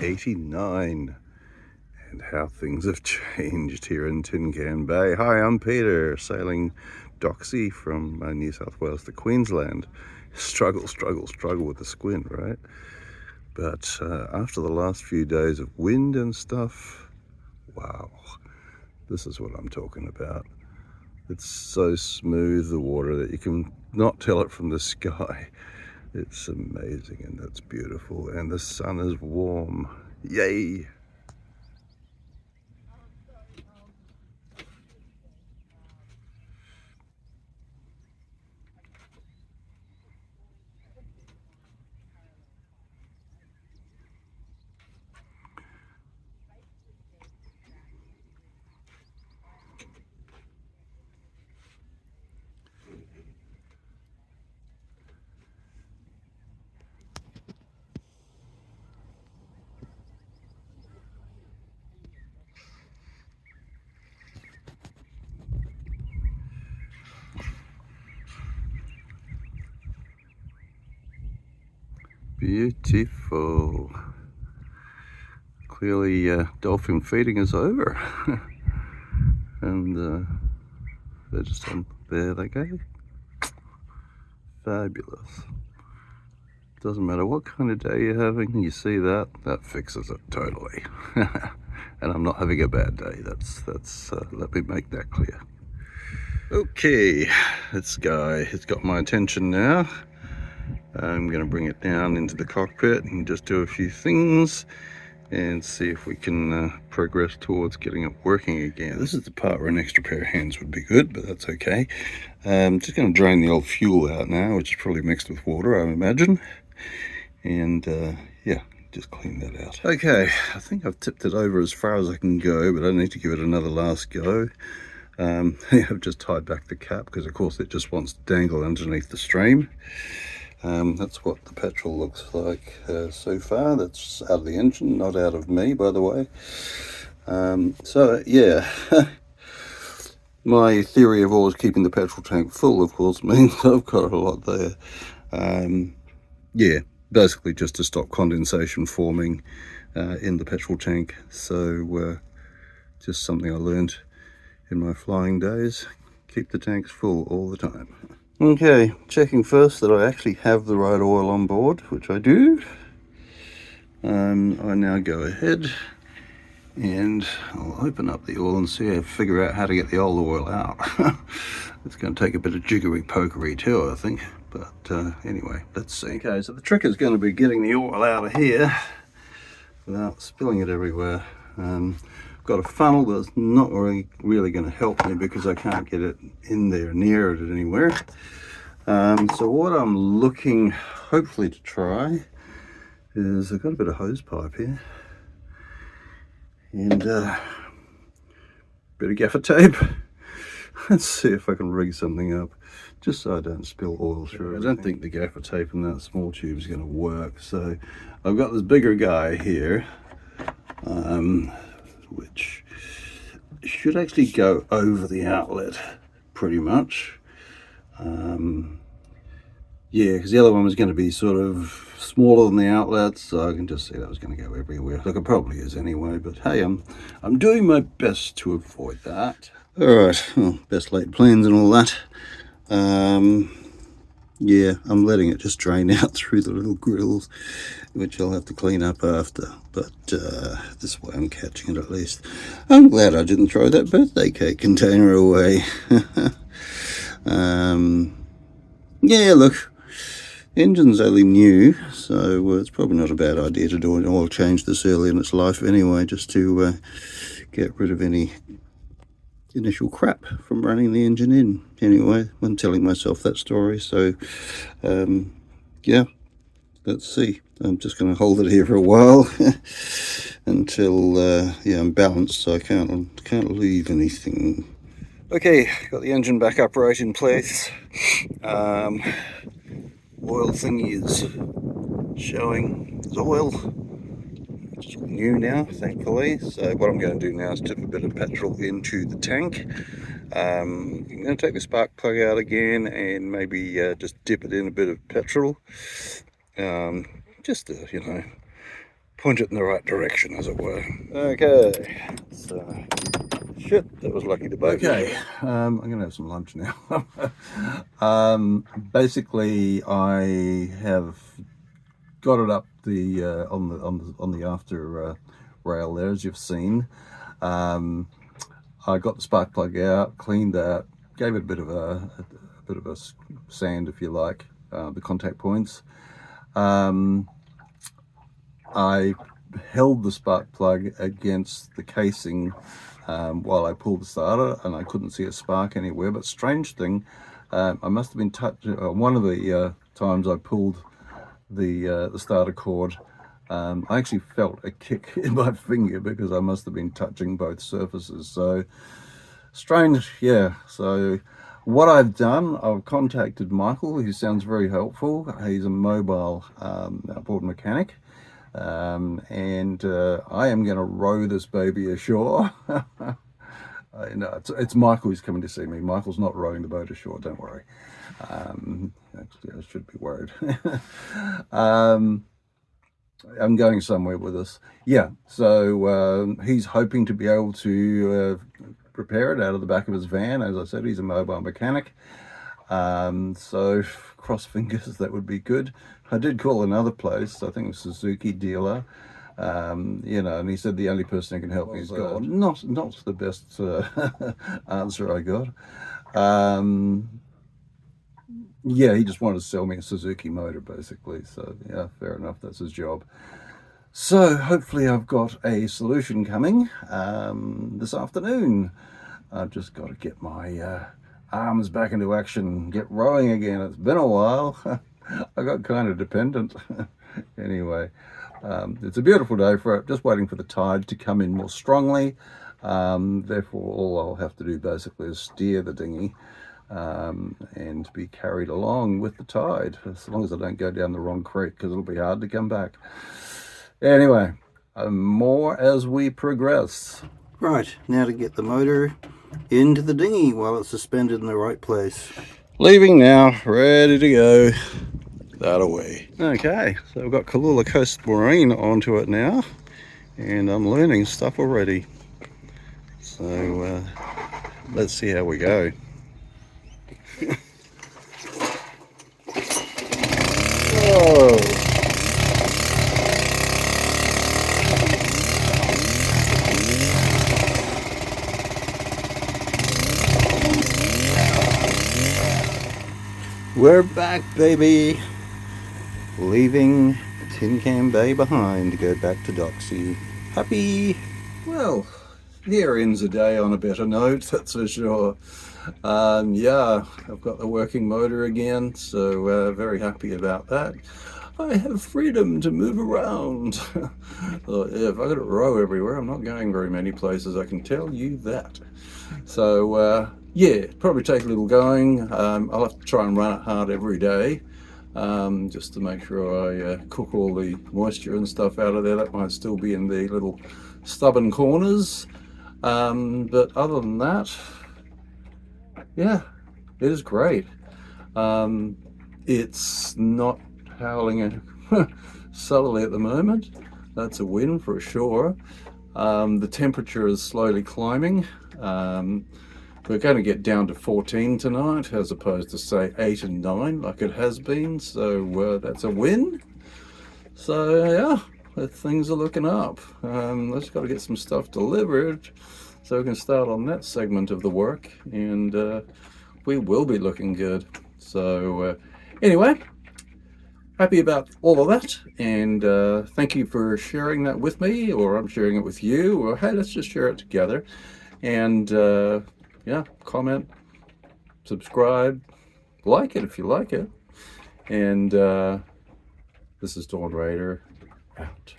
89 and how things have changed here in Tin Can Bay. Hi, I'm Peter, sailing Doxy from New South Wales to Queensland. Struggle with the squint, right? But after the last few days of wind and stuff, wow, this is what I'm talking about. It's so smooth, the water, that you can not tell it from the sky. It's amazing and it's beautiful, and the sun is warm. Yay! Beautiful. Clearly dolphin feeding is over. And they're just on, there they go. Fabulous. Doesn't matter what kind of day you're having, you see that fixes it totally. And I'm not having a bad day, that's let me make that clear. Okay, this guy has got my attention now. I'm going to bring it down into the cockpit and just do a few things and see if we can progress towards getting it working again. This is the part where an extra pair of hands would be good, but that's okay. Just going to drain the old fuel out now, which is probably mixed with water, I imagine. And yeah, just clean that out. Okay, I think I've tipped it over as far as I can go, but I need to give it another last go. I've just tied back the cap because of course it just wants to dangle underneath the stream. That's what the petrol looks like so far. That's out of the engine, not out of me, by the way. So yeah, my theory of always keeping the petrol tank full, of course, means I've got a lot there. Yeah, basically just to stop condensation forming in the petrol tank. So just something I learned in my flying days. Keep the tanks full all the time. Okay, checking first that I actually have the right oil on board, which I do. I now go ahead and I'll open up the oil and figure out how to get the old oil out. It's going to take a bit of jiggery pokery too, I think. But anyway, let's see. Okay, so the trick is going to be getting the oil out of here without spilling it everywhere. Got a funnel, but it's not really going to help me because I can't get it in there near it anywhere. So what I'm looking hopefully to try is, I've got a bit of hose pipe here and a bit of gaffer tape. Let's see if I can rig something up just so I don't spill oil through. I don't think the gaffer tape in that small tube is going to work, so I've got this bigger guy here, which should actually go over the outlet pretty much. Yeah, because the other one was going to be sort of smaller than the outlet, so I can just see that was going to go everywhere. Like it probably is anyway, but hey, I'm doing my best to avoid that. Alright, well, best laid plans and all that. Yeah, I'm letting it just drain out through the little grills, which I'll have to clean up after, but this way I'm catching it at least. I'm glad I didn't throw that birthday cake container away. Yeah, look, engine's only new, so it's probably not a bad idea to do an oil change this early in its life anyway, just to get rid of any initial crap from running the engine in. Anyway, I'm telling myself that story, so yeah, let's see. I'm just going to hold it here for a while until yeah, I'm balanced, so I can't leave anything. Okay, got the engine back upright in place. Oil thingy is showing as oil, which is new now, thankfully. So what I'm going to do now is dip a bit of petrol into the tank. I'm going to take the spark plug out again and maybe just dip it in a bit of petrol, just to, you know, point it in the right direction, as it were. Okay, so shit, that was lucky to boat. Okay, I'm gonna have some lunch now. Basically, I have got it up the on the after rail there, as you've seen. I got the spark plug out, cleaned that, gave it a bit of a sand, if you like, the contact points. I held the spark plug against the casing while I pulled the starter, and I couldn't see a spark anywhere. But strange thing, I must have been touched. One of the times I pulled the starter cord, I actually felt a kick in my finger because I must have been touching both surfaces. So strange, yeah. So what I've done, I've contacted Michael, who sounds very helpful. He's a mobile outboard mechanic. And I am going to row this baby ashore. No, it's Michael who's coming to see me. Michael's not rowing the boat ashore, don't worry. Actually, I should be worried. I'm going somewhere with this. Yeah, so he's hoping to be able to prepare it out of the back of his van. As I said, he's a mobile mechanic. So cross fingers, that would be good. I did call another place, I think it was Suzuki dealer, you know, and he said the only person who can help me is God. Not the best answer I got. Yeah, he just wanted to sell me a Suzuki motor, basically. So yeah, fair enough, that's his job. So hopefully I've got a solution coming this afternoon. I've just got to get my arms back into action, get rowing again. It's been a while. I got kind of dependent. Anyway, it's a beautiful day for it. Just waiting for the tide to come in more strongly. Therefore, all I'll have to do basically is steer the dinghy and be carried along with the tide, as long as I don't go down the wrong creek, because it'll be hard to come back. Anyway, more as we progress. Right, now to get the motor into the dinghy while it's suspended in the right place. Leaving now, ready to go that away. Okay, so I've got Kula Coast Marine onto it now, and I'm learning stuff already. So let's see how we go. Whoa. We're back, baby. Leaving Tin Can Bay behind to go back to Doxy. Happy. Well, here ends a day on a better note, that's for sure. Yeah, I've got the working motor again, so very happy about that. I have freedom to move around. If I got to row everywhere, I'm not going very many places, I can tell you that. So yeah, probably take a little going. I'll have to try and run it hard every day, just to make sure I cook all the moisture and stuff out of there. That might still be in the little stubborn corners. But other than that, yeah, it is great. It's not howling subtly at the moment. That's a win for sure. The temperature is slowly climbing. We're going to get down to 14 tonight, as opposed to say 8 and 9 like it has been. So that's a win. So yeah, things are looking up. Let's got to get some stuff delivered so we can start on that segment of the work, and we will be looking good. So anyway, happy about all of that, and thank you for sharing that with me, or I'm sharing it with you, or hey, let's just share it together. And yeah, comment, subscribe, like it if you like it. And this is Dawn Raider out.